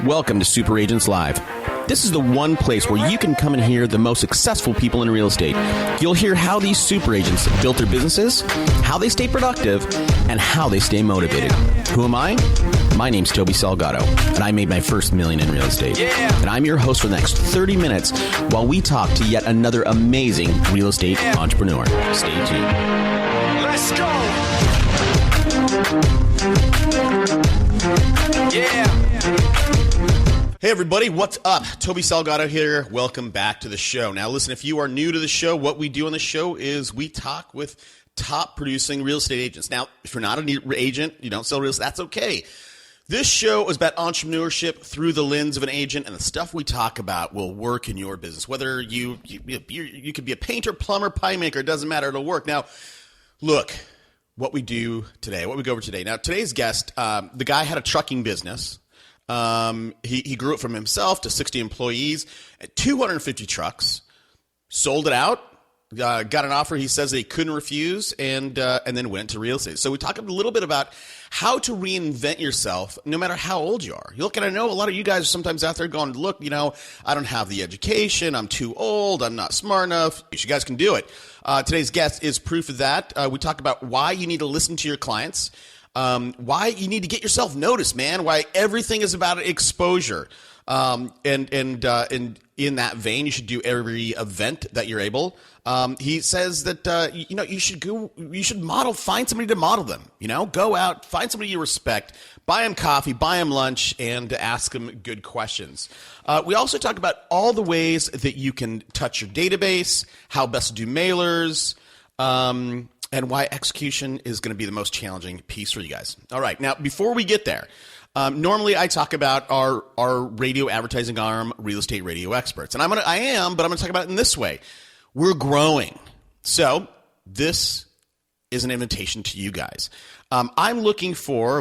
Welcome to Super Agents Live. This is the one place where you can come and hear the most successful people in real estate. You'll hear how these super agents built their businesses, how they stay productive, and how they stay motivated. Who am I? My name's Toby Salgado, and I made my first million in real estate. And I'm your host for the next 30 minutes while we talk to yet another amazing real estate entrepreneur. Stay tuned. Let's go! Yeah! Hey everybody, what's up? Toby Salgado here. Welcome back to the show. Now listen, if you are new to the show, what we do on the show is we talk with top producing real estate agents. Now, if you're not an agent, you don't sell real estate, that's okay. This show is about entrepreneurship through the lens of an agent, and the stuff we talk about will work in your business. Whether you could be a painter, plumber, pie maker, it doesn't matter, it'll work. Now, look, what we do today, what we go over today. Now, today's guest, the guy had a trucking business. He grew it from himself to 60 employees at 250 trucks, sold it out, got an offer he says that he couldn't refuse, and then went to real estate. So we talk a little bit about how to reinvent yourself no matter how old you are. Look, and I know a lot of you guys are sometimes out there going, look, you know, I don't have the education, I'm too old, I'm not smart enough. You guys can do it. Today's guest is proof of that. We talk about why you need to listen to your clients. Why you need to get yourself noticed, man. Why everything is about exposure. And in that vein, you should do every event that you're able. He says that you should model, find somebody to model them. You know, go out, find somebody you respect, buy them coffee, buy them lunch, and ask them good questions. We also talk about all the ways that you can touch your database, how best to do mailers, and why execution is going to be the most challenging piece for you guys. All right, now before we get there, normally I talk about our radio advertising arm, Real Estate Radio Experts, and but I'm going to talk about it in this way. We're growing, so this is an invitation to you guys. We are looking for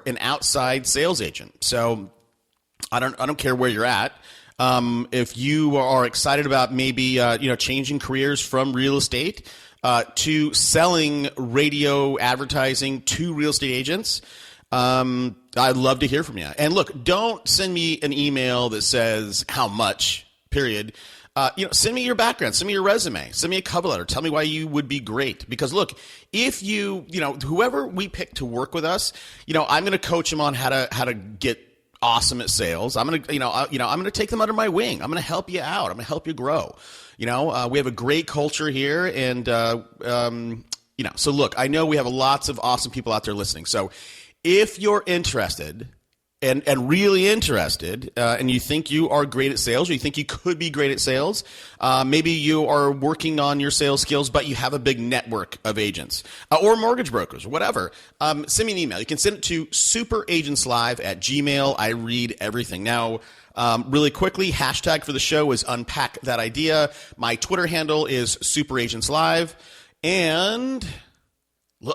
an outside sales agent. So I don't care where you're at. If you are excited about maybe changing careers from real estate to selling radio advertising to real estate agents, I'd love to hear from you. And look, don't send me an email that says how much, period. Send me your background, send me your resume, send me a cover letter, tell me why you would be great. Because look, if whoever we pick to work with us, I'm going to coach them on how to get awesome at sales. I'm going to take them under my wing. I'm going to help you out. I'm going to help you grow. We have a great culture here, and so look, I know we have lots of awesome people out there listening. So if you're interested and really interested, and you think you are great at sales, or you think you could be great at sales, maybe you are working on your sales skills, but you have a big network of agents or mortgage brokers or whatever, send me an email. You can send it to superagentslive@gmail.com. I read everything. Now, really quickly, hashtag for the show is Unpack That Idea. My Twitter handle is superagentslive. And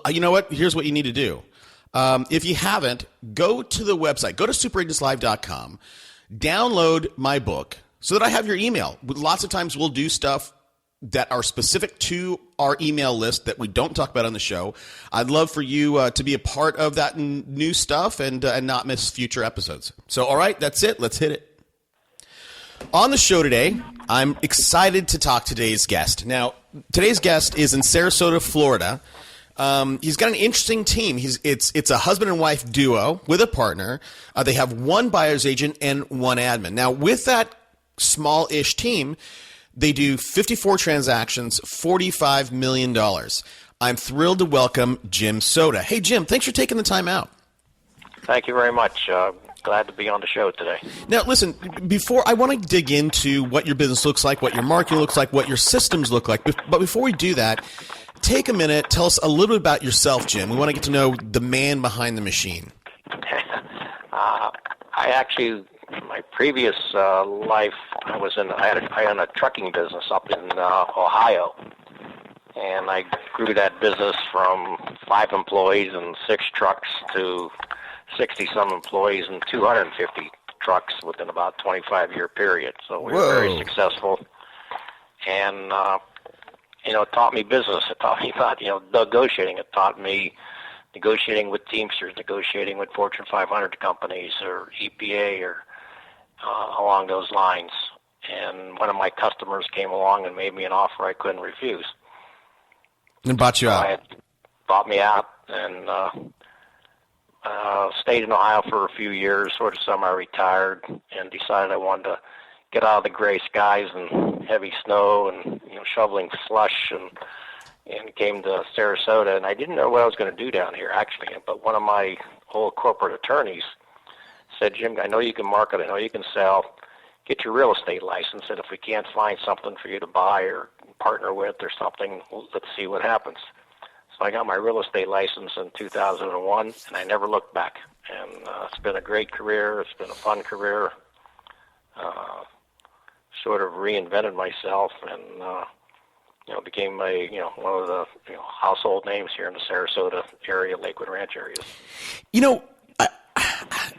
you know what? Here's what you need to do. If you haven't, go to the website. Go to superagentslive.com. Download my book so that I have your email. Lots of times we'll do stuff that are specific to our email list that we don't talk about on the show. I'd love for you to be a part of that new stuff and not miss future episodes. So, all right, that's it. Let's hit it. On the show today, I'm excited to talk to today's guest. Now, today's guest is in Sarasota, Florida. He's got an interesting team. It's a husband and wife duo with a partner. They have one buyer's agent and one admin. Now, with that small-ish team, they do 54 transactions, $45 million. I'm thrilled to welcome Jim Soda. Hey, Jim, thanks for taking the time out. Thank you very much. Glad to be on the show today. Now, listen, before I want to dig into what your business looks like, what your marketing looks like, what your systems look like, but before we do that, take a minute, tell us a little bit about yourself, Jim. We want to get to know the man behind the machine. My previous life, I owned a trucking business up in Ohio, and I grew that business from 5 employees and 6 trucks to 60-some employees and 250 trucks within about a 25-year period. So we were very successful, and it taught me business. It taught me about negotiating. It taught me negotiating with Teamsters, negotiating with Fortune 500 companies or EPA or along those lines. And one of my customers came along and made me an offer I couldn't refuse. And bought you out. Bought me out, and stayed in Ohio for a few years, sort of semi-retired, and decided I wanted to get out of the gray skies and heavy snow and shoveling slush, and came to Sarasota. And I didn't know what I was going to do down here, actually. But one of my old corporate attorneys said, Jim, I know you can market, I know you can sell. Get your real estate license, and if we can't find something for you to buy or partner with or something, let's see what happens. So I got my real estate license in 2001, and I never looked back. And it's been a great career. It's been a fun career. Sort of reinvented myself, and became one of the household names here in the Sarasota area, Lakewood Ranch areas.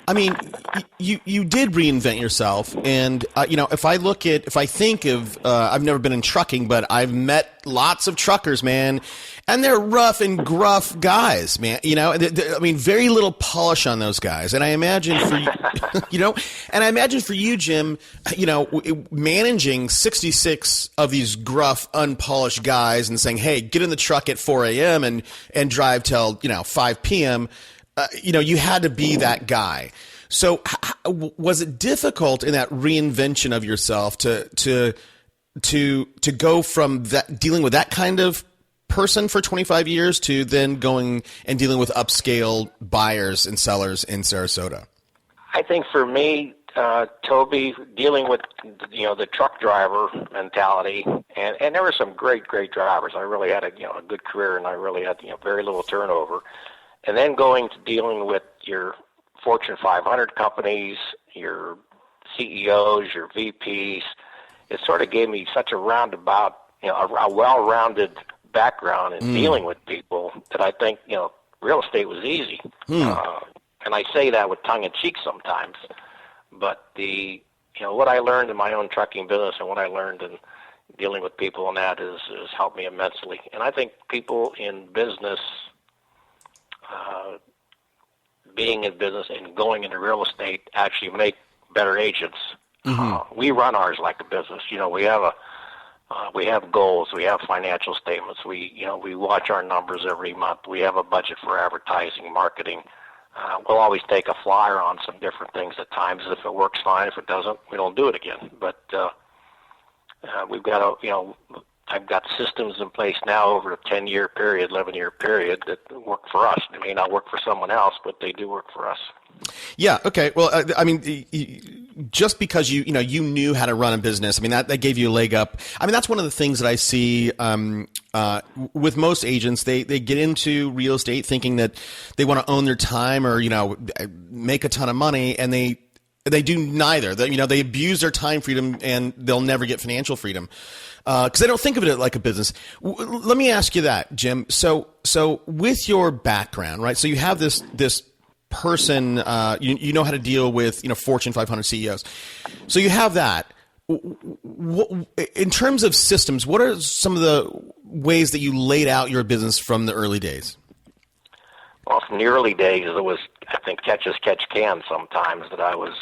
I mean, you did reinvent yourself, and if I think of, I've never been in trucking, but I've met lots of truckers, man, and they're rough and gruff guys, man. I mean, very little polish on those guys, and I imagine for you, Jim, managing 66 of these gruff, unpolished guys and saying, hey, get in the truck at 4 a.m. and drive till 5 p.m. You had to be that guy. So was it difficult in that reinvention of yourself to go from that, dealing with that kind of person for 25 years to then going and dealing with upscale buyers and sellers in Sarasota? I think for me, Toby, dealing with the truck driver mentality, and there were some great drivers. I really had a good career, and I really had very little turnover. And then going to dealing with your Fortune 500 companies, your CEOs, your VPs, it sort of gave me such a roundabout, a well-rounded background in dealing with people that I think, real estate was easy. And I say that with tongue in cheek sometimes, but what I learned in my own trucking business and what I learned in dealing with people and that is helped me immensely. And I think people in business, being in business and going into real estate actually make better agents. We run ours like a business. We have goals. We have financial statements. We watch our numbers every month. We have a budget for advertising, marketing. We'll always take a flyer on some different things at times. If it works, fine. If it doesn't, we don't do it again. But we've got I've got systems in place now over a 10-year period, 11-year period that work for us. They may not work for someone else, but they do work for us. Yeah. Okay. Well, I mean, just because you knew how to run a business, I mean, that gave you a leg up. I mean, that's one of the things that I see with most agents. They get into real estate thinking that they want to own their time or make a ton of money, and they do neither. They abuse their time freedom, and they'll never get financial freedom. Because they don't think of it like a business. Let me ask you that, Jim. So with your background, right? So you have this person, you know how to deal with Fortune 500 CEOs. So you have that. In terms of systems, what are some of the ways that you laid out your business from the early days? Well, from the early days, it was, I think, catch as catch can sometimes that I was.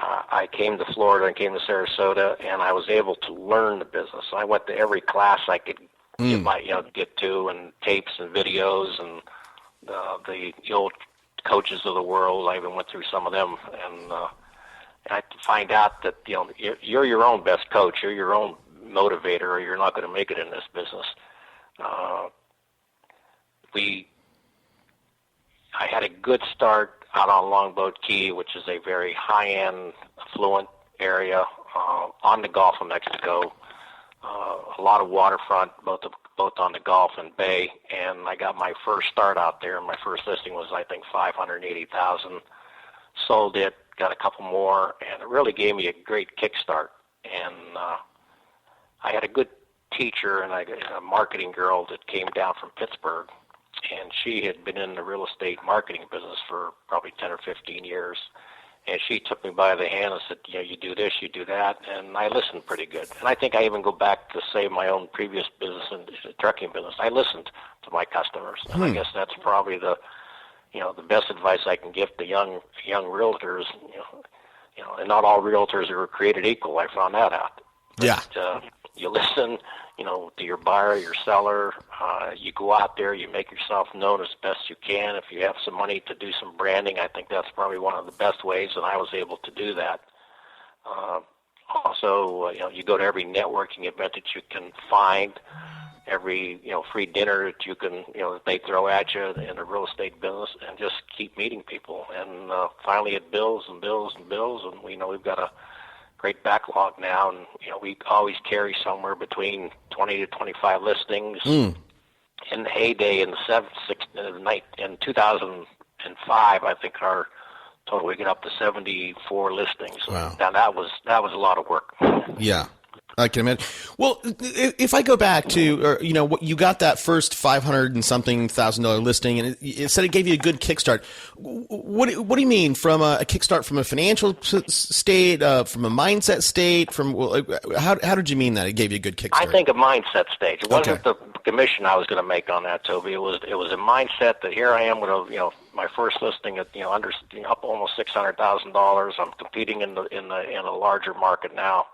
I came to Florida and came to Sarasota, and I was able to learn the business. I went to every class I could get to, and tapes and videos, and the old coaches of the world. I even went through some of them, and I find out that you're your own best coach, you're your own motivator, or you're not going to make it in this business. I had a good start out on Longboat Key, which is a very high-end, affluent area on the Gulf of Mexico. A lot of waterfront, both on the Gulf and Bay. And I got my first start out there. My first listing was, I think, $580,000. Sold it, got a couple more, and it really gave me a great kickstart. And I had a good teacher, and I got a marketing girl that came down from Pittsburgh. And she had been in the real estate marketing business for probably 10 or 15 years. And she took me by the hand and said, you do this, you do that, and I listened pretty good. And I think I even go back to, say, my own previous business and the trucking business. I listened to my customers, and I guess that's probably the best advice I can give to young realtors. And not all realtors are created equal. I found that out. Yeah. But, you listen, to your buyer, your seller. You go out there, you make yourself known as best you can. If you have some money to do some branding, I think that's probably one of the best ways, and I was able to do that. Also, you go to every networking event that you can find, every free dinner that you can that they throw at you in the real estate business, and just keep meeting people. And finally, it builds and builds and builds, and we've got a great backlog now, and we always carry somewhere between 20 to 25 listings. In the heyday in 2005, I think our total we get up to 74 listings. Wow. Now that was a lot of work. Yeah. I can imagine. Well, if I go back to, what you got that first $500 and something $1,000 listing, and it said it gave you a good kickstart. What do you mean from a kickstart from a financial state, from a mindset state? How did you mean that it gave you a good kickstart? I think a mindset stage. It wasn't the commission I was going to make on that, Toby. It was a mindset that here I am with my first listing at up almost $600,000. I'm competing in a larger market now.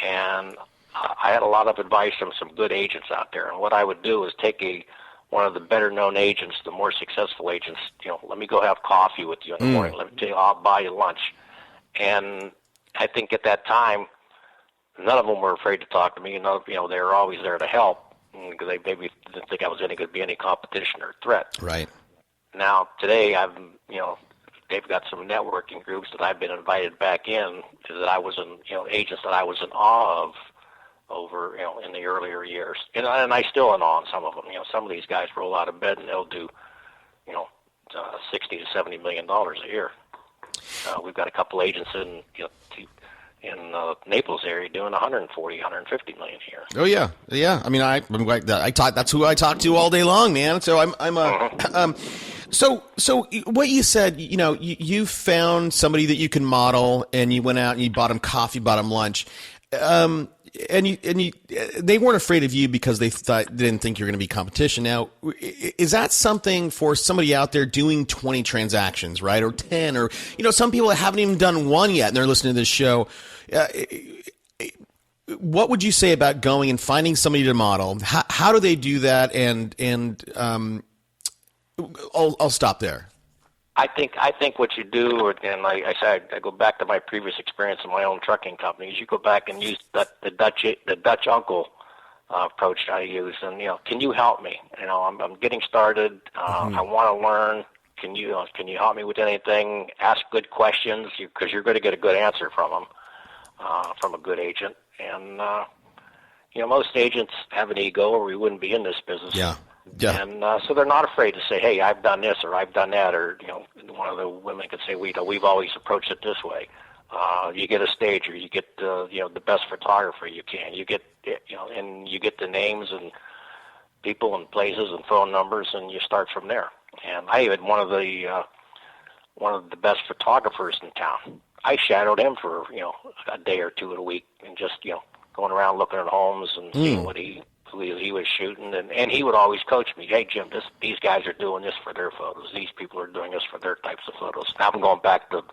And I had a lot of advice from some good agents out there. And what I would do is take one of the better-known agents, the more successful agents, let me go have coffee with you in the morning. Let me tell you, I'll buy you lunch. And I think at that time, none of them were afraid to talk to me. They were always there to help because they maybe didn't think I was going to be any competition or threat. Right. Now, today, they've got some networking groups that I've been invited back in that I was in, agents that I was in awe of over, in the earlier years. And I still in awe of some of them. Some of these guys roll out of bed and they'll do, $60 to $70 million a year. We've got a couple agents in Naples area doing 140, 150 million a year. Oh yeah, yeah. I mean, I'm like that. That's who I talk to all day long, man. So So what you said, you found somebody that you can model, and you went out and you bought them coffee, bought them lunch, and they weren't afraid of you because they didn't think you were going to be competition. Now, is that something for somebody out there doing 20 transactions, right, or 10, or some people that haven't even done one yet and they're listening to this show? What would you say about going and finding somebody to model? How do they do that? And I'll stop there. I think what you do, and I said, I go back to my previous experience in my own trucking company, is you go back and use the Dutch uncle approach I use, and can you help me? I'm getting started. I want to learn. Can you help me with anything? Ask good questions because you're going to get a good answer from them, from a good agent. And most agents have an ego, or we wouldn't be in this business. Yeah. Yeah. And so they're not afraid to say, hey, I've done this or I've done that, or one of the women could say, we've always approached it this way. You get a stager, you get the best photographer you can. You get and you get the names and people and places and phone numbers, and you start from there. And I had one of the best photographers in town. I shadowed him for a day or two a week, and just going around looking at homes and seeing what he was shooting, and he would always coach me. Hey, Jim, these guys are doing this for their photos. These people are doing this for their types of photos. Now I'm going back to,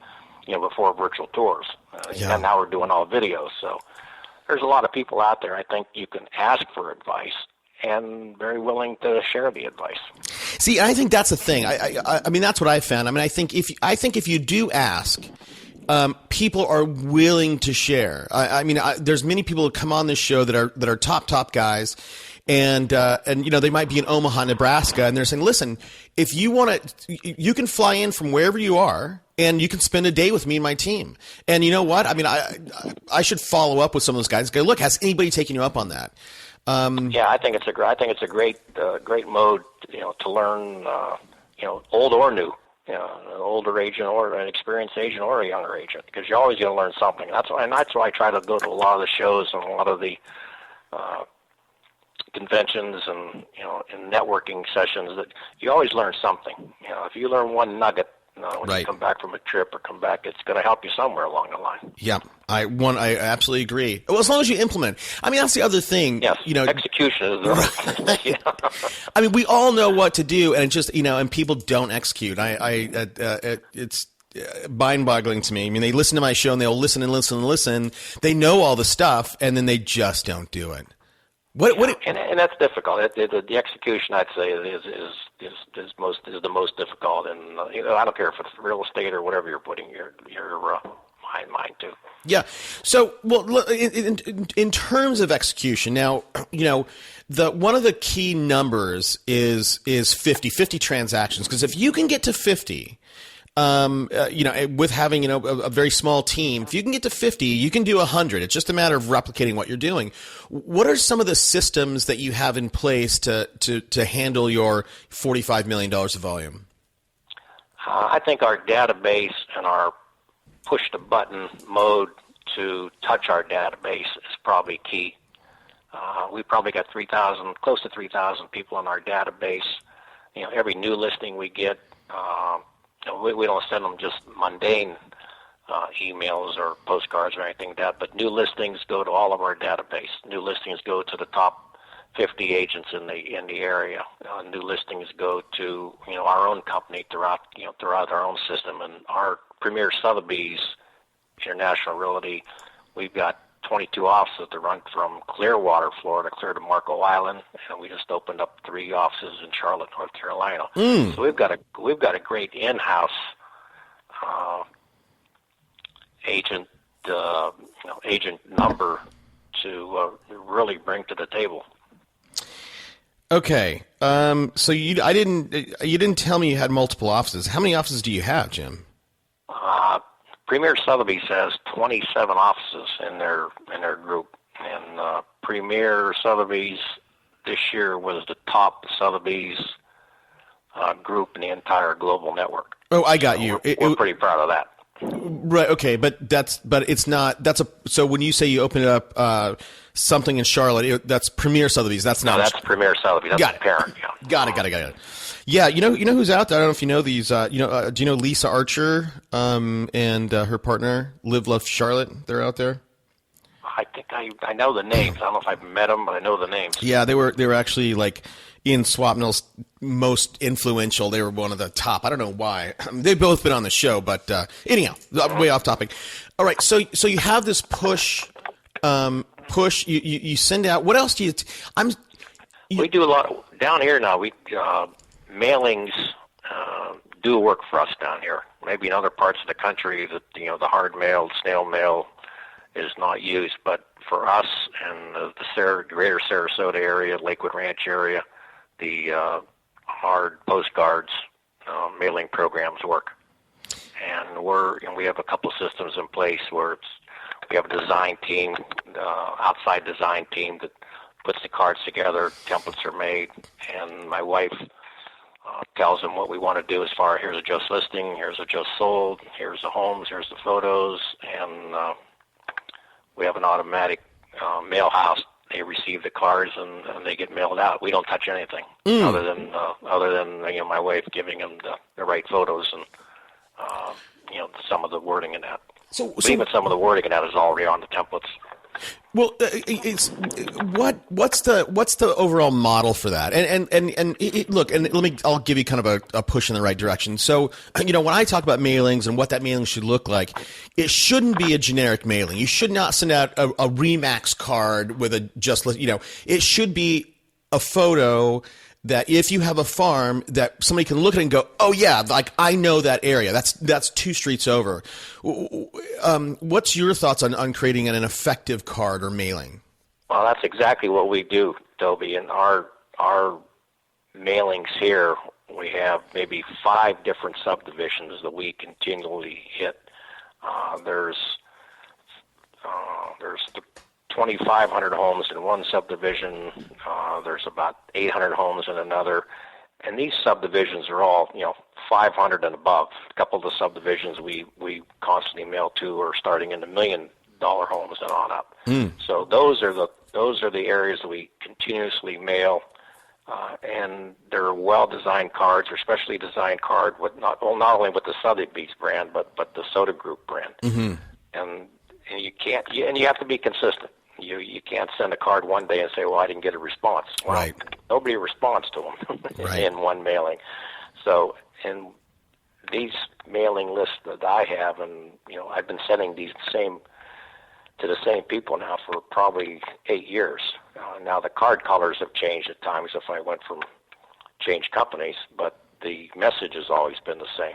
before virtual tours. And now we're doing all videos. So there's a lot of people out there I think you can ask for advice and very willing to share the advice. See, I think that's the thing. I mean, that's what I found. I mean, I think if you do ask, people are willing to share. I mean, there's many people who come on this show that are top guys, and they might be in Omaha, Nebraska, and they're saying, listen, if you want to, you can fly in from wherever you are, and you can spend a day with me and my team. And you know what? I mean, I should follow up with some of those guys. Go, look, has anybody taken you up on that? Yeah, I think it's a great mode, to learn, old or new. An older agent or an experienced agent or a younger agent, because you're always going to learn something. That's why I try to go to a lot of the shows and a lot of the conventions and and networking sessions. That you always learn something. If you learn one nugget, When Right. you come back from a trip or come back, it's going to help you somewhere along the line. Yeah, I absolutely agree. Well, as long as you implement. I mean, that's the other thing. Yes, You know, execution is the yeah. I mean, we all know what to do, and it just and people don't execute. It's mind-boggling to me. I mean, they listen to my show and they'll listen and listen and listen. They know all the stuff, and then they just don't do it. And that's difficult. The execution, I'd say, is the most difficult. And I don't care if it's real estate or whatever you're putting your mind to. Yeah. So, well, in terms of execution, now, one of the key numbers is 50 transactions. Because if you can get to 50, with having, a very small team, if you can get to 50, you can do 100. It's just a matter of replicating what you're doing. What are some of the systems that you have in place to handle your $45 million of volume? I think our database and our push-the-button mode to touch our database is probably key. We probably got close to 3,000 people in our database. Every new listing we get, we don't send them just mundane emails or postcards or anything like that, but new listings go to all of our database. New listings go to the top 50 agents in the area. New listings go to our own company throughout our own system. And our Premier Sotheby's International Realty, we've got 22 offices that run from Clearwater, Florida, clear to Marco Island, and we just opened up 3 offices in Charlotte, North Carolina. So we've got a great in-house agent number to really bring to the table. Okay. So you didn't tell me you had multiple offices. How many offices do you have, Jim? Premier Sotheby's has 27 offices in their group, and Premier Sotheby's this year was the top Sotheby's group in the entire global network. Oh, I got you. We're pretty proud of that. Right. Okay. But it's not. So when you say you open it up something in Charlotte, that's Premier Sotheby's. That's not. No, that's Premier Sotheby's. That's the parent. Yeah. Got it. Yeah, you know who's out there. I don't know if you know these. Do you know Lisa Archer and her partner Live Love Charlotte? They're out there. I think I know the names. I don't know if I've met them, but I know the names. Yeah, they were actually like in Swapnil's most influential. They were one of the top. I don't know why. They've both been on the show, but anyhow, way off topic. All right, so you have this push. You send out. What else do you? We do a lot down here now. We mailings do work for us down here. Maybe in other parts of the country that the hard mail, snail mail is not used, but for us and the greater Sarasota area, Lakewood Ranch area, the hard postcards mailing programs work. And we have a couple of systems in place where we have a design team, outside design team that puts the cards together, templates are made, and my wife tells them what we want to do as far as here's a just listing, here's a just sold, here's the homes, here's the photos, and we have an automatic mail house. They receive the cards and they get mailed out. We don't touch anything other than my wife giving them the right photos and some of the wording in that. But even some of the wording in that is already on the templates. Well, what's the overall model for that? And I'll give you kind of a push in the right direction. So, when I talk about mailings and what that mailing should look like, it shouldn't be a generic mailing. You should not send out a Remax card with a just list. It should be a photo that if you have a farm that somebody can look at it and go, oh yeah, like I know that area. That's 2 streets over. What's your thoughts on creating an effective card or mailing? Well, that's exactly what we do, Toby. In our mailings here, we have maybe 5 different subdivisions that we continually hit. There's 2,500 homes in one subdivision. There's about 800 homes in another. And these subdivisions are all, 500 and above. A couple of the subdivisions we constantly mail to are starting in the $1 million homes and on up. So those are the areas that we continuously mail and they're well-designed cards, or specially designed card with not only with the Sotheby's brand, but the Soda Group brand. Mm-hmm. And you have to be consistent. You can't send a card one day and say, well, I didn't get a response. Well, Right. Nobody responds to them Right. in one mailing. So, in these mailing lists that I have, and I've been sending these to the same people now for probably 8 years. Now the card colors have changed at times if I went from changed companies, but the message has always been the same.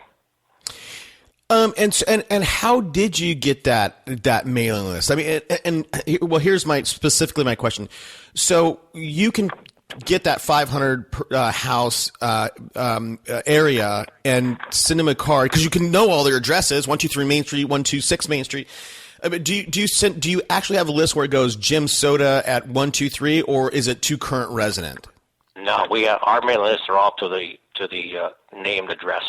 And how did you get that mailing list? I mean, well, here's specifically my question. So you can get that 500 house area and send them a card because you can know all their addresses: 123 Main Street, 126 Main Street. But do you actually have a list where it goes Jim Soda at 123, or is it to current resident? No, our mailing lists are all to the named address.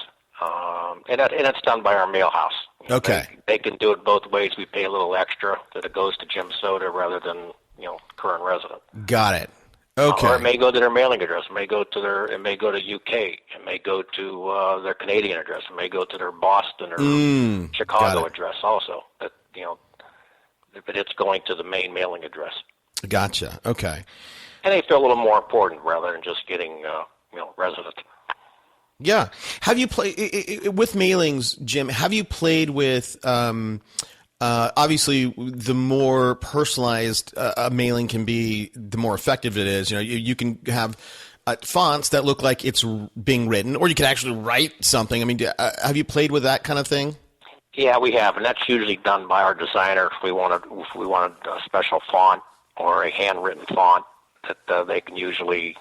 And it's done by our mail house. Okay. They can do it both ways. We pay a little extra that it goes to Jim Soda rather than current resident. Got it. Okay. Or it may go to their mailing address. It may go to it may go to UK. It may go to their Canadian address. It may go to their Boston or Chicago address also. But it's going to the main mailing address. Gotcha. Okay. And they feel a little more important rather than just getting resident. Yeah. Have you played with mailings, Jim? Have you played with obviously the more personalized a mailing can be, the more effective it is. You can have fonts that look like it's being written, or you can actually write something. I mean, have you played with that kind of thing? Yeah, we have, and that's usually done by our designer. If we wanted a special font or a handwritten font, that they can usually,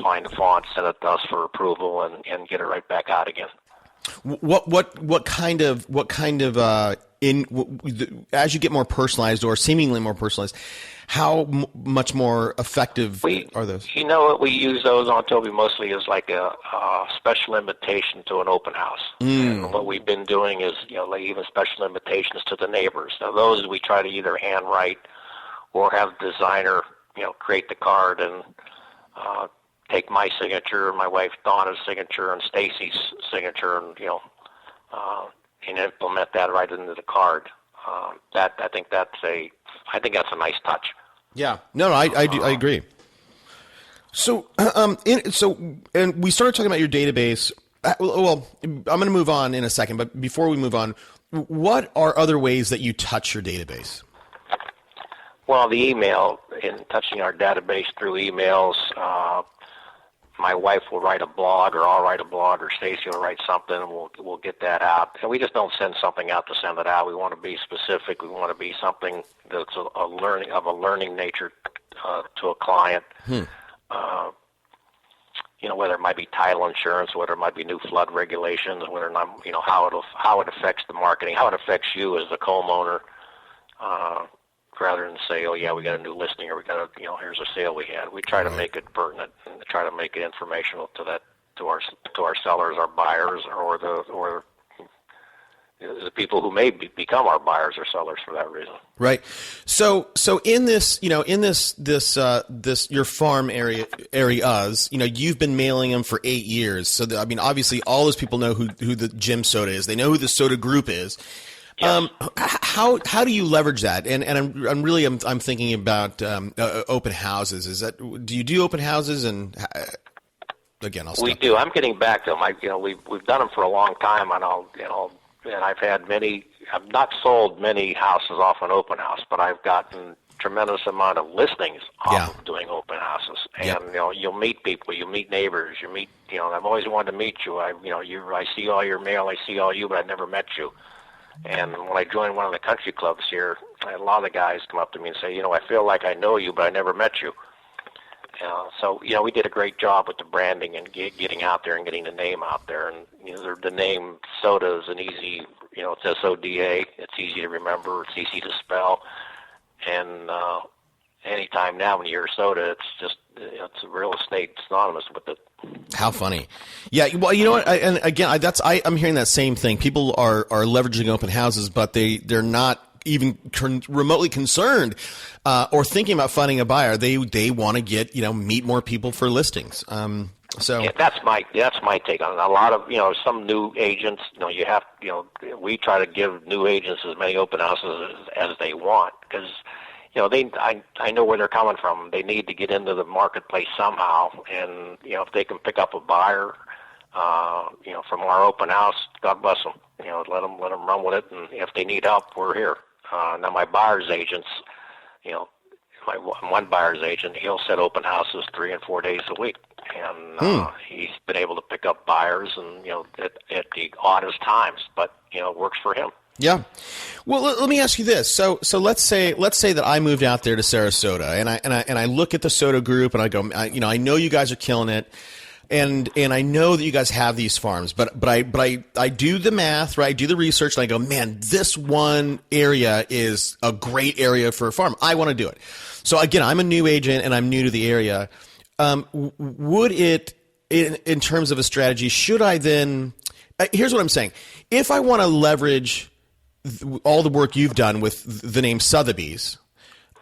find a font, send it to us for approval, and get it right back out again. What kind of as you get more personalized or seemingly more personalized, how much more effective are those? What we use those on Toby mostly is like a special invitation to an open house. And what we've been doing is, like even special invitations to the neighbors. Now those we try to either handwrite or have the designer create the card and take my signature, my wife Donna's signature, and Stacy's signature, and implement that right into the card. I think that's a nice touch. Yeah, no, I agree. So, and we started talking about your database. Well, I'm going to move on in a second, but before we move on, what are other ways that you touch your database? Well, the email, in touching our database through emails, my wife will write a blog, or I'll write a blog, or Stacy will write something, and we'll get that out. And we just don't send something out to send it out. We want to be specific. We want to be something that's a learning nature to a client. Whether it might be title insurance, whether it might be new flood regulations, whether or not how it affects the marketing, how it affects you as the homeowner. Rather than say, oh yeah, we got a new listing, or we got here's a sale we had. We try to make it pertinent and try to make it informational to our sellers, our buyers, or the people who may become our buyers or sellers for that reason. Right. So in this, this your farm areas, you've been mailing them for 8 years. So obviously all those people know who the Jim Soda is. They know who the Soda Group is. Yes. How do you leverage that? And I'm thinking about open houses. Do you do open houses? And again, I'll stop. We do. I'm getting back to them. We've done them for a long time, and I've had many. I've not sold many houses off an open house, but I've gotten tremendous amount of listings off of doing open houses. And you'll meet people, you meet neighbors, you meet. I've always wanted to meet you. I see all your mail, I see all you, but I've never met you. And when I joined one of the country clubs here, I had a lot of the guys come up to me and say, I feel like I know you, but I never met you. So we did a great job with the branding and getting out there and getting the name out there. And the name Soda is an easy, it's S-O-D-A. It's easy to remember. It's easy to spell. And anytime now when you hear soda, it's a real estate synonymous with it. How funny. Yeah, well, you know what? I'm hearing that same thing. People are leveraging open houses, but they're not even remotely concerned or thinking about finding a buyer. They want to get, meet more people for listings. So yeah, that's my take on it. A lot of some new agents, we try to give new agents as many open houses as they want because I know where they're coming from. They need to get into the marketplace somehow, and if they can pick up a buyer, from our open house, God bless them. Let them run with it, and if they need help, we're here. Now my buyer's agents, my one buyer's agent, he'll set open houses 3 and 4 days a week, and he's been able to pick up buyers, and at the oddest times, but it works for him. Yeah. Well, let me ask you this. So let's say that I moved out there to Sarasota, and I look at the Soda Group, and I go, I know you guys are killing it, and I know that you guys have these farms, but I do the math, right? I do the research, and I go, man, this one area is a great area for a farm. I want to do it. So again, I'm a new agent, and I'm new to the area. Would it, in terms of a strategy, should I then? Here's what I'm saying: if I want to leverage all the work you've done with the name Sotheby's,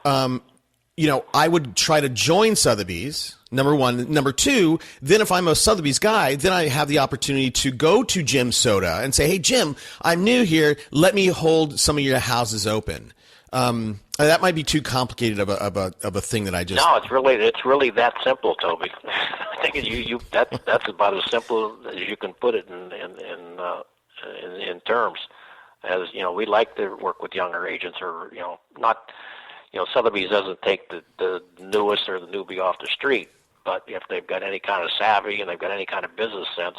I would try to join Sotheby's, number one. Number two, then if I'm a Sotheby's guy, then I have the opportunity to go to Jim Soda and say, hey, Jim, I'm new here. Let me hold some of your houses open. That might be too complicated of a thing that I just. No, it's really that simple, Toby. I think that's about as simple as you can put it in terms. As we like to work with younger agents, or not. Sotheby's doesn't take the newest or the newbie off the street, but if they've got any kind of savvy and they've got any kind of business sense,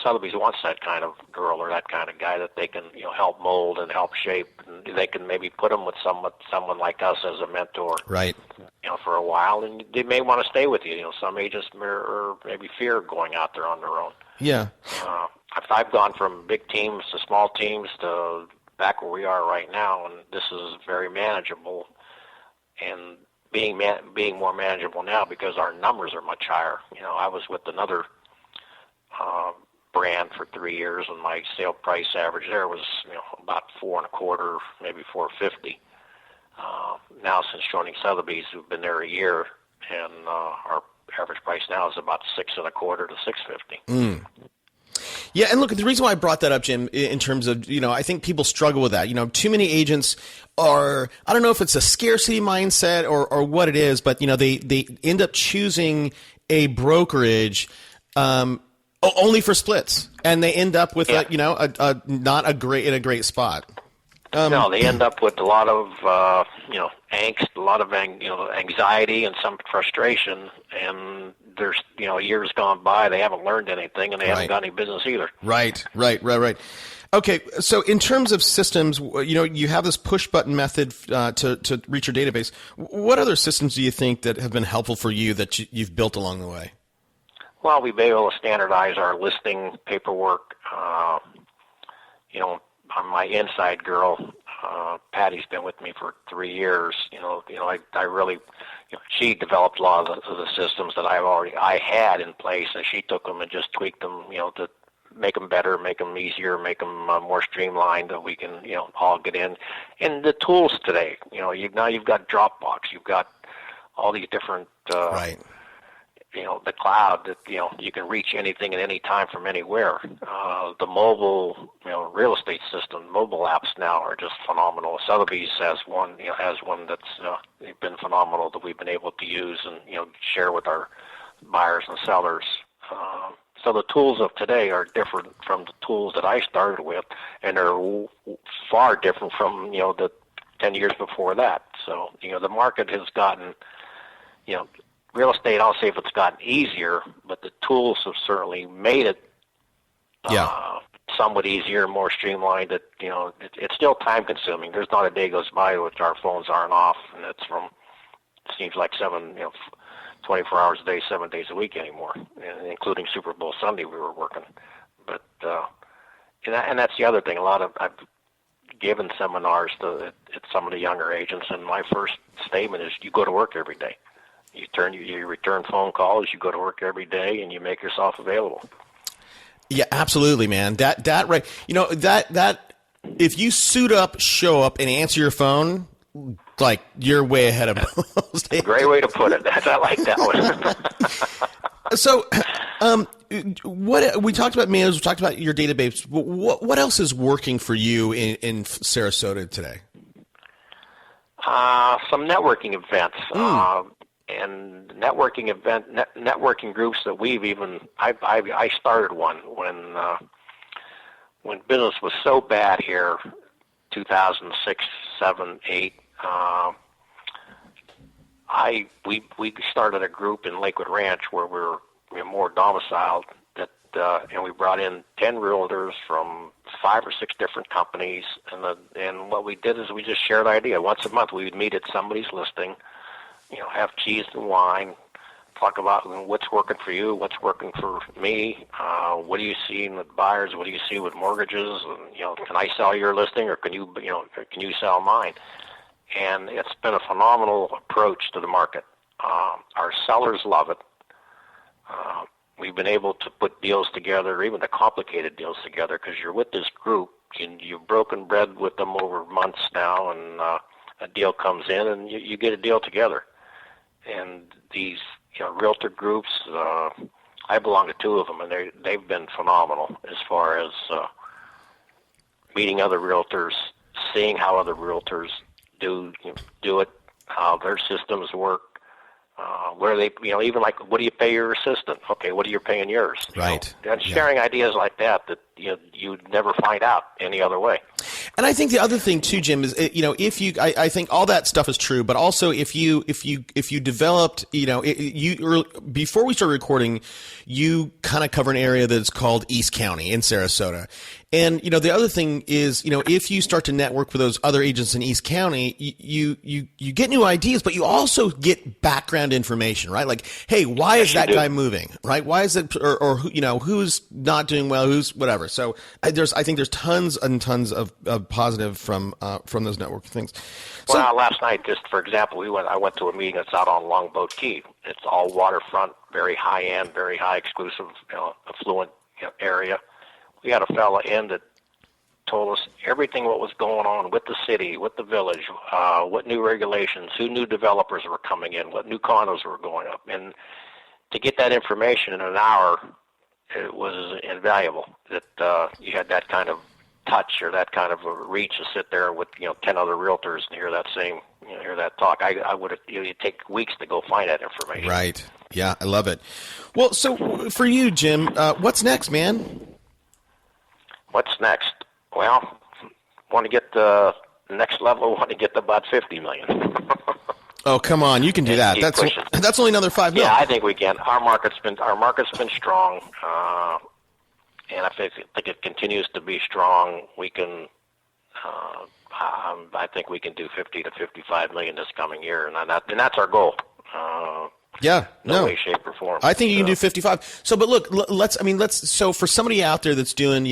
Sotheby's wants that kind of girl or that kind of guy that they can help mold and help shape, and they can maybe put them with someone like us as a mentor, right? For a while, and they may want to stay with you. Some agents or maybe fear going out there on their own. Yeah. I've gone from big teams to small teams to back where we are right now, and this is very manageable, and being more manageable now because our numbers are much higher. I was with another brand for 3 years, and my sale price average there was about $4.25, maybe $4.50. Now since joining Sotheby's, we've been there a year, and our average price now is about $6.25 to $6.50. Yeah, and look, the reason why I brought that up, Jim, in terms of, I think people struggle with that. Too many agents are, I don't know if it's a scarcity mindset or what it is, but, they end up choosing a brokerage only for splits, and they end up with not a great spot. No, they end up with a lot of angst, a lot of anxiety, and some frustration. And there's years gone by, they haven't learned anything, and they haven't got any business either. Right. Okay, so in terms of systems, you have this push button method to reach your database. What other systems do you think that have been helpful for you that you've built along the way? Well, we've been able to standardize our listing paperwork. My inside girl, Patty's been with me for 3 years. I really, she developed a lot of the systems that I had in place, and she took them and just tweaked them, to make them better, make them easier, make them more streamlined, that we can, all get in. And the tools today, you've got Dropbox, you've got all these different, the cloud that, you can reach anything at any time from anywhere. The mobile, real estate system, mobile apps now are just phenomenal. Sotheby's has one that's been phenomenal that we've been able to use and, share with our buyers and sellers. So the tools of today are different from the tools that I started with, and they're far different from, the 10 years before that. So, the market has gotten, real estate, I'll say if it's gotten easier, but the tools have certainly made it somewhat easier, more streamlined. That it's still time consuming. There's not a day goes by which our phones aren't off, and it seems like 24 hours a day, 7 days a week anymore, including Super Bowl Sunday we were working. But and that's the other thing. I've given seminars to some of the younger agents, and my first statement is, you go to work every day. You return phone calls, you go to work every day, and you make yourself available. Yeah, absolutely, man. That right. That if you suit up, show up, and answer your phone, like you're way ahead of most. Great way to put it. I like that one. So, what we talked about mailers, we talked about your database. What else is working for you in Sarasota today? Some networking events and networking groups that we've even. I started one when business was so bad here, 2006, 7, 8. We started a group in Lakewood Ranch where we're more domiciled, and we brought in 10 realtors from 5 or 6 different companies, and what we did is we just shared idea. Once a month we would meet at somebody's listing, have cheese and wine, talk about what's working for you, what's working for me, what do you see with buyers, what do you see with mortgages, and, can I sell your listing or can you sell mine? And it's been a phenomenal approach to the market. Our sellers love it. We've been able to put deals together, even the complicated deals together, because you're with this group, and you've broken bread with them over months now, and a deal comes in, and you get a deal together. And these realtor groups, I belong to 2 of them, and they've been phenomenal as far as meeting other realtors, seeing how other realtors do it, how their systems work, where they, even like, what do you pay your assistant? Okay, what are you paying yours? Right. And sharing ideas like that you'd never find out any other way. And I think the other thing too, Jim, is if you, I think all that stuff is true, but also if you developed, before we started recording, you kind of cover an area that's called East County in Sarasota. And, the other thing is, if you start to network with those other agents in East County, you get new ideas, but you also get background information, right? Like, hey, why is that guy moving, right? Why is it, or who's not doing well, who's whatever. So I think there's tons and tons of positive from those networking things. So, well, last night, just for example, I went to a meeting that's out on Longboat Key. It's all waterfront, very high end, very high exclusive, affluent area. We had a fella in that told us everything what was going on with the city, with the village, what new regulations, who new developers were coming in, what new condos were going up. And to get that information in an hour, it was invaluable that you had that kind of touch or that kind of a reach to sit there with 10 other realtors and hear that talk. I would it'd take weeks to go find that information. Right. Yeah, I love it. Well, so for you, Jim, what's next, man? What's next? Well, want to get the next level. Want to get to about $50 million. Oh, come on, you can do that. That's only another $5 million. Yeah, I think we can. Our market's been strong, and I think it continues to be strong. We can. I think we can do 50 to 55 million this coming year, and that's our goal. Yeah, no way, shape, or form. I think you can do 55. So, but look, so for somebody out there that's doing,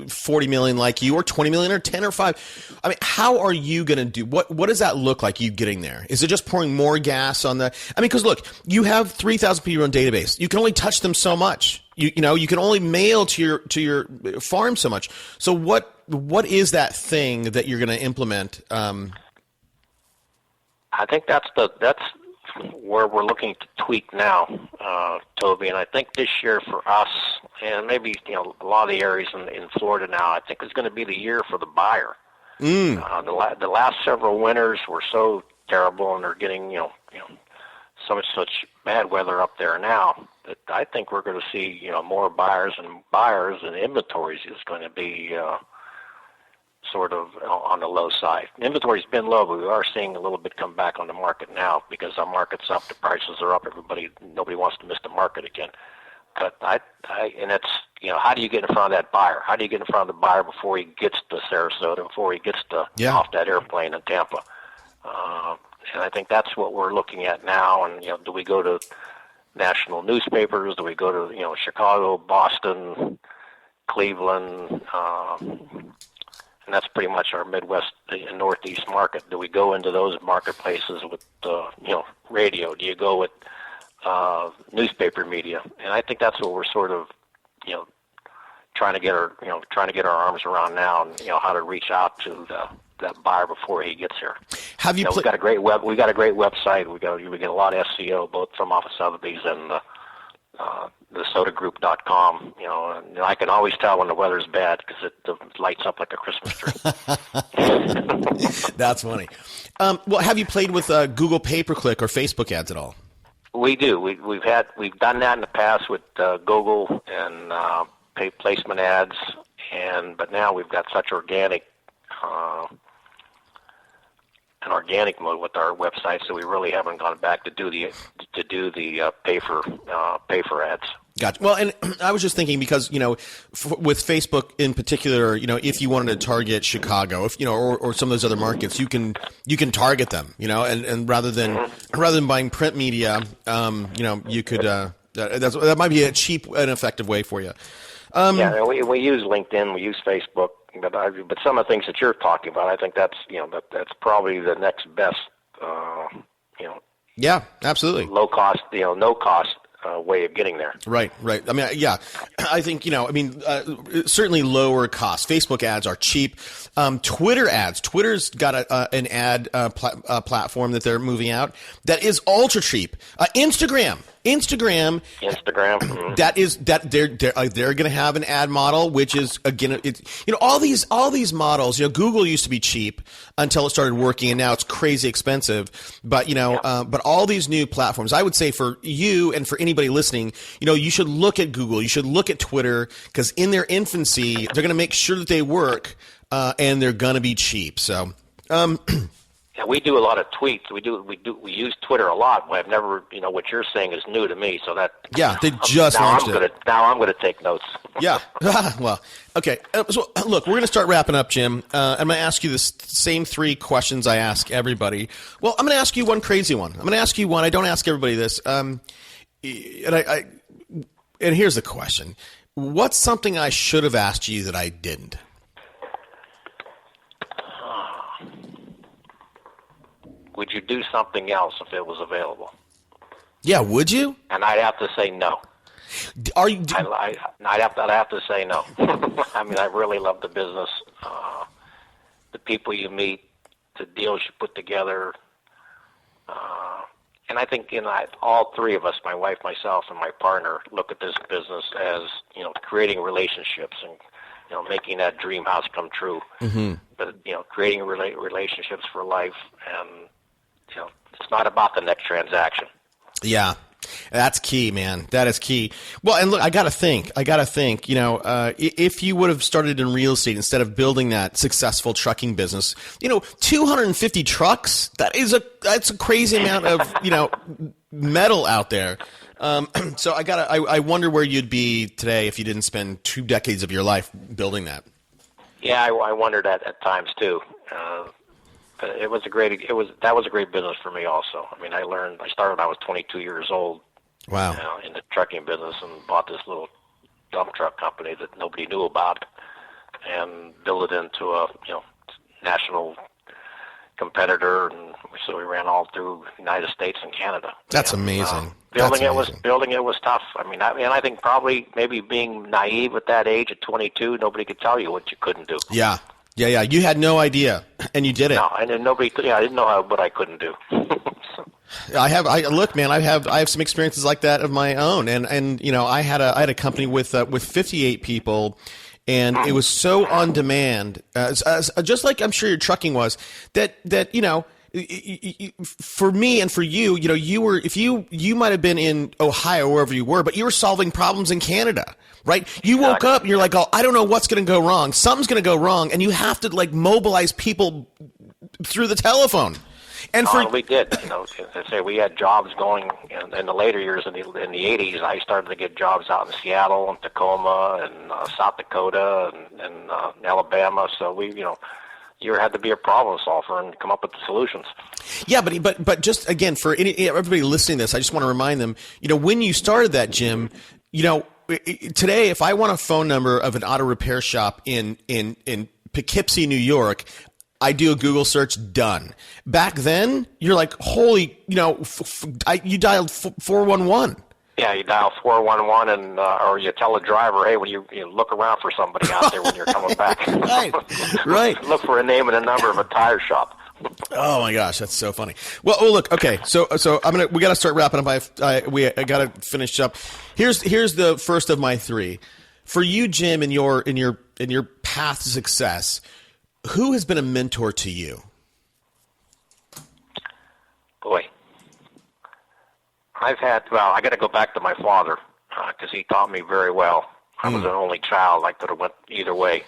40 million like you, or 20 million, or 10 or 5, how are you going to do? What does that look like? You getting there? Is it just pouring more gas on the? Because look, you have 3,000 people in database. You can only touch them so much. You can only mail to your farm so much. So what is that thing that you're going to implement? I think that's where we're looking to tweak now, Toby. And I think this year for us, and maybe a lot of the areas in Florida now, I think is going to be the year for the buyer. The last several winters were so terrible, and they're getting such bad weather up there now that I think we're going to see more buyers, and inventories is going to be sort of on the low side. Inventory's been low, but we are seeing a little bit come back on the market now because our market's up, the prices are up. Nobody wants to miss the market again. But and that's how do you get in front of that buyer? How do you get in front of the buyer before he gets to Sarasota, before he gets off that airplane in Tampa? And I think that's what we're looking at now. And do we go to national newspapers? Do we go to Chicago, Boston, Cleveland? And that's pretty much our Midwest and Northeast market. Do we go into those marketplaces with, radio? Do you go with newspaper media? And I think that's what we're sort of, trying to get our arms around now, and how to reach out to that buyer before he gets here. Have you? We've got a great website. We get a lot of SEO both from off of Sotheby's and the sodagroup.com. And I can always tell when the weather's bad because it lights up like a Christmas tree. That's funny. Well, have you played with Google pay-per-click or Facebook ads at all? We do. We've done that in the past with Google and pay placement ads, but now we've got such organic mode with our website, so we really haven't gone back to do the pay for ads. Gotcha. Well, and I was just thinking because with Facebook in particular, if you wanted to target Chicago, or some of those other markets, you can target them, and rather than buying print media, you could that might be a cheap and effective way for you. We use LinkedIn, we use Facebook, but some of the things that you're talking about, I think that's probably the next best. Yeah, absolutely. Low cost, no cost way of getting there. Right. I mean, yeah, I think, certainly lower cost. Facebook ads are cheap. Twitter ads. Twitter's got an ad platform that they're moving out that is ultra cheap. Instagram. They're going to have an ad model, which is again, all these models. Google used to be cheap until it started working, and now it's crazy expensive. But but all these new platforms, I would say for you and for anybody listening, you should look at Google, you should look at Twitter, because in their infancy, they're going to make sure that they work, and they're going to be cheap. So. Yeah, we do a lot of tweets. We use Twitter a lot. I've never, what you're saying is new to me. So that they just launched it. Now I'm going to take notes. Yeah. Well, okay. So look, we're going to start wrapping up, Jim. I'm going to ask you the same three questions I ask everybody. Well, I'm going to ask you one crazy one. I'm going to ask you one. I don't ask everybody this. And here's the question: what's something I should have asked you that I didn't? Would you do something else if it was available? Yeah, would you? And I'd have to say no. Are you? I'd have to say no. I mean, I really love the business, the people you meet, the deals you put together, and I think all three of us, my wife, myself, and my partner, look at this business as creating relationships and making that dream house come true. Mm-hmm. But creating relationships for life, and it's not about the next transaction. Yeah, that's key, man. That is key. Well, and look, I got to think, if you would have started in real estate instead of building that successful trucking business, 250 trucks, that's a crazy amount of, metal out there. So I wonder where you'd be today if you didn't spend 2 decades of your life building that. Yeah, I wondered that at times too. But that was a great business for me also. I mean, I started when I was 22 years old. Wow. In the trucking business, and bought this little dump truck company that nobody knew about, and built it into a national competitor, and so we ran all through the United States and Canada. That's amazing. Building it was tough. I think probably maybe being naive at that age at 22, nobody could tell you what you couldn't do. Yeah. You had no idea, and you did it. No, and nobody could. I didn't know what I couldn't do. I have some experiences like that of my own, and I had a company with 58 people. And it was so on demand, just like I'm sure your trucking was, that for me and for you, you might have been in Ohio, wherever you were, but you were solving problems in Canada, right? You woke up and you're like, I don't know what's going to go wrong. Something's going to go wrong, and you have to mobilize people through the telephone. And we did. As I say, we had jobs going in the later years in the 80s. I started to get jobs out in Seattle and Tacoma and South Dakota and Alabama. So you had to be a problem solver and come up with the solutions. Yeah, but just again, for everybody listening to this, I just want to remind them, when you started that, Jim, today, if I want a phone number of an auto repair shop in Poughkeepsie, New York, I do a Google search, done. Back then, you're like, holy, you dialed 411, Yeah, you dial 411 and or you tell the driver, hey, when you look around for somebody out there when you're coming back. Right. Look for a name and a number of a tire shop. Oh my gosh, that's so funny. Well, look, okay, so we got to start wrapping up. I got to finish up. Here's the first of my three. For you, Jim, in your path to success, who has been a mentor to you? Boy, I got to go back to my father because he taught me very well. I was an only child. I could have went either way,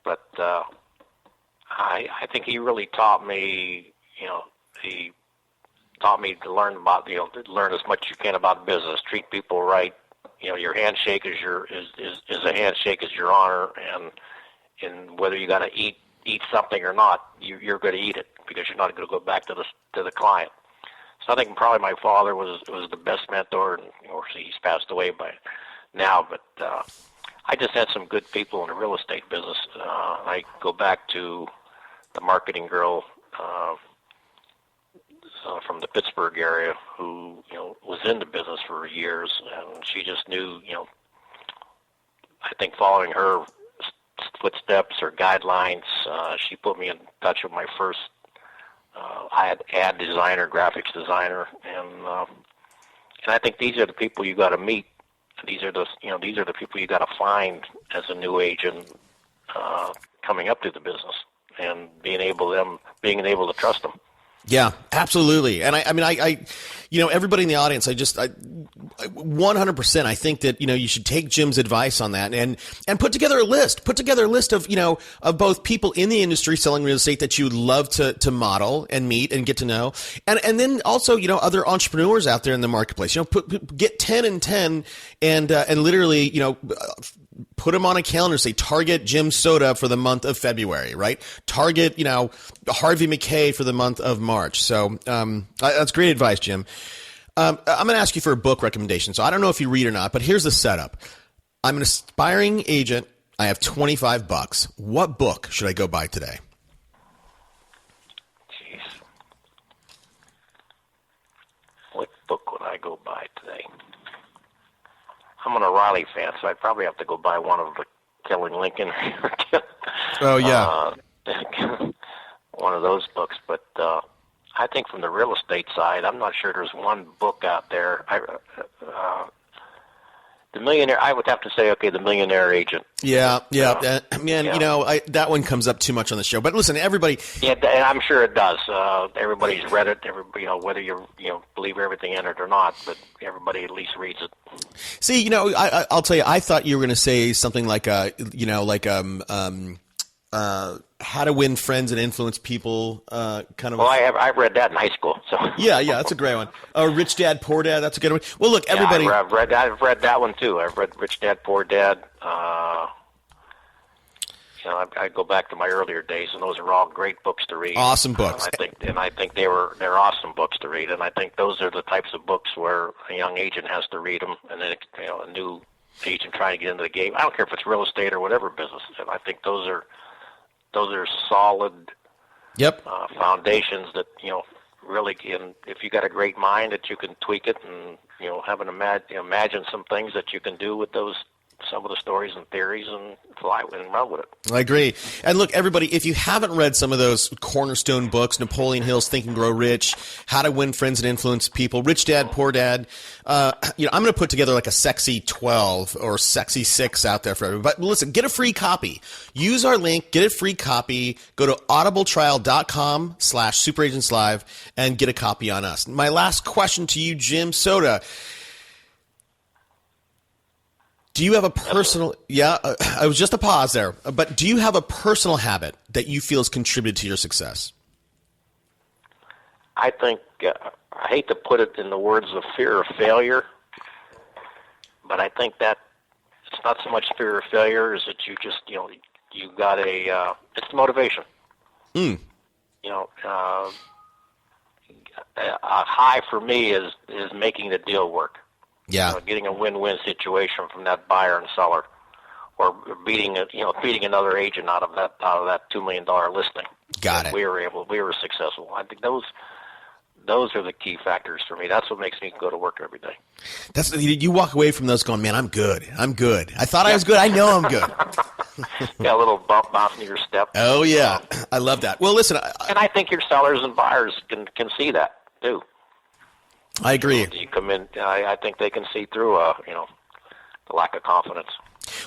but I think he really taught me. He taught me to learn about to learn as much as you can about business. Treat people right. Your handshake is a handshake is your honor, and whether you got to eat something or not, you're going to eat it because you're not going to go back to the client. So I think probably my father was the best mentor, and of course he's passed away by now. But I just had some good people in the real estate business. I go back to the marketing girl from the Pittsburgh area who was in the business for years, and she just knew. I think following her footsteps or guidelines, she put me in touch with my first. I had ad designer, graphics designer, and I think these are the people you got to meet. These are the people you got to find as a new agent coming up to the business, and being able to trust them. Yeah, absolutely. And I everybody in the audience, I 100%, I think that, you should take Jim's advice on that and put together a list of, of both people in the industry selling real estate that you would love to model and meet and get to know. And then also, other entrepreneurs out there in the marketplace, get 10 and 10 and literally, put them on a calendar, say target Jim Soda for the month of February, right? Target, Harvey McKay for the month of March. So that's great advice, Jim. I'm going to ask you for a book recommendation. So I don't know if you read or not, but here's the setup. I'm an aspiring agent. I have $25. What book should I go buy today? Jeez. What book would I go buy today? I'm an O'Reilly fan, so I'd probably have to go buy one of the Killing Lincoln. Oh, yeah. One of those books. But I think from the real estate side, I'm not sure there's one book out there. The Millionaire, I would have to say, The Millionaire Agent. Yeah. Man, that one comes up too much on the show. But listen, everybody. Yeah, and I'm sure it does. Everybody's read it. Whether you believe everything in it or not, but everybody at least reads it. See, I'll tell you, I thought you were going to say something like, How to Win Friends and Influence People, kind of. Well, I've read that in high school. So. Yeah, that's a great one. Rich Dad, Poor Dad, that's a good one. Well, look, everybody. Yeah, I've read that one too. I've read Rich Dad, Poor Dad. I go back to my earlier days, and those are all great books to read. Awesome books. I think they're awesome books to read, and I think those are the types of books where a young agent has to read them, and then a new agent trying to get into the game. I don't care if it's real estate or whatever business. And I think those are solid foundations that really can. If you got a great mind, that you can tweak it and imagine some things that you can do with some of the stories and theories and fly and run with it. I agree. And look, everybody, if you haven't read some of those cornerstone books, Napoleon Hill's Think and Grow Rich, How to Win Friends and Influence People, Rich Dad, Poor Dad, I'm going to put together like a sexy 12 or sexy 6 out there for everybody. But listen, get a free copy. Use our link, get a free copy. Go to audibletrial.com/superagentslive and get a copy on us. My last question to you, Jim Soda. Do you have a personal, I was just a pause there, but do you have a personal habit that you feel has contributed to your success? I think, I hate to put it in the words of fear of failure, but I think that it's not so much fear of failure as that you just, you got it's motivation. A high for me is making the deal work. Yeah, getting a win-win situation from that buyer and seller, or beating another agent out of that $2 million listing. Got it. We were successful. I think those those are the key factors for me. That's what makes me go to work every day. You walk away from those going, man, I'm good. I thought I was good. I know I'm good. Yeah, a little bump in your step. Oh, yeah. I love that. Well, listen. And I think your sellers and buyers can see that, too. I agree. You come in, I think they can see through, the lack of confidence.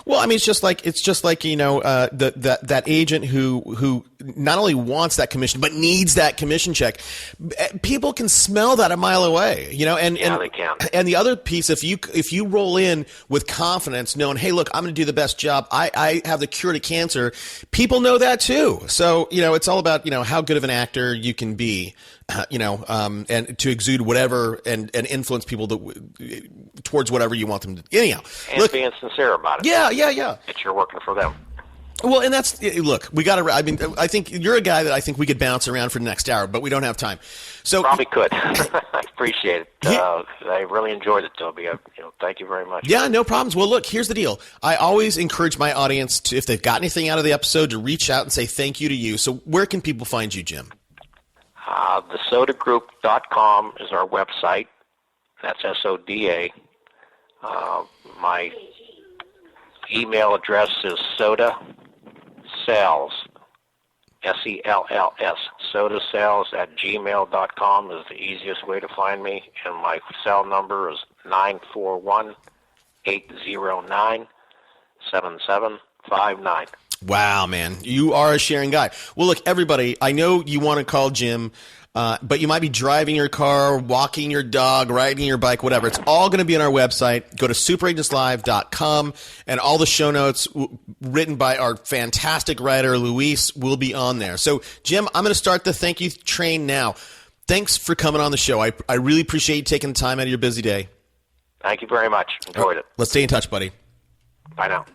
Well, I mean, it's just like that agent who not only wants that commission but needs that commission check. People can smell that a mile away, and they can. And the other piece, if you roll in with confidence, knowing, hey, look, I'm going to do the best job. I have the cure to cancer. People know that too. So it's all about how good of an actor you can be. And to exude whatever and influence people towards whatever you want them to. Anyhow, and being sincere about it. Yeah. That you're working for them. Well, and we got to. I mean, I think you're a guy that I think we could bounce around for the next hour, but we don't have time. So probably could. I appreciate it. I really enjoyed it, Toby. Thank you very much. Yeah, no problems. Well, look, here's the deal. I always encourage my audience to, if they've got anything out of the episode, to reach out and say thank you to you. So where can people find you, Jim? thesodagroup.com is our website. That's SODA. My email address is sodasales, SELLS, sodasales@gmail.com is the easiest way to find me, and my cell number is 941-809-7759. Wow, man. You are a sharing guy. Well, look, everybody, I know you want to call Jim, but you might be driving your car, walking your dog, riding your bike, whatever. It's all going to be on our website. Go to superagentslive.com, and all the show notes written by our fantastic writer, Luis, will be on there. So, Jim, I'm going to start the thank you train now. Thanks for coming on the show. I really appreciate you taking the time out of your busy day. Thank you very much. Enjoyed it. Let's stay in touch, buddy. Bye now.